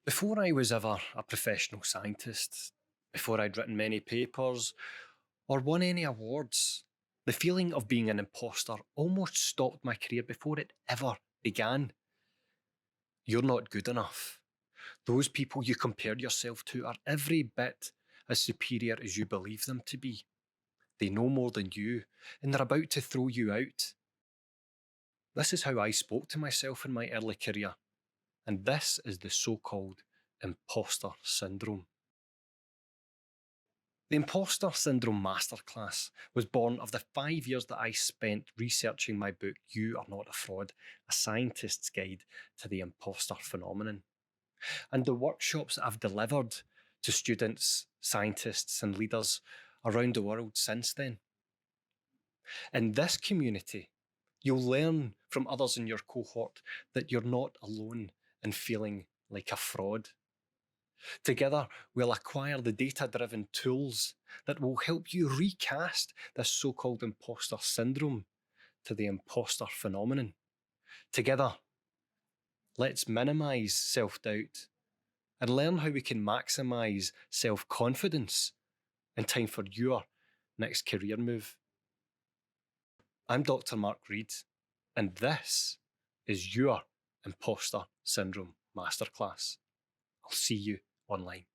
Before I was ever a professional scientist, before I'd written many papers or won any awards, the feeling of being an imposter almost stopped my career before it ever began. You're not good enough. Those people you compare yourself to are every bit as superior as you believe them to be. They know more than you, and they're about to throw you out. This is how I spoke to myself in my early career, and this is the so-called imposter syndrome. The Imposter Syndrome Masterclass was born of the 5 years that I spent researching my book, You Are Not a Fraud, A Scientist's Guide to the Imposter Phenomenon, and the workshops that I've delivered to students, scientists, and leaders around the world since then. In this community, you'll learn from others in your cohort that you're not alone in feeling like a fraud. Together, we'll acquire the data-driven tools that will help you recast this so-called imposter syndrome to the imposter phenomenon. Together, let's minimize self-doubt and learn how we can maximize self-confidence in time for your next career move. I'm Dr. Marc Reid, and this is your Imposter Syndrome Masterclass. I'll see you online.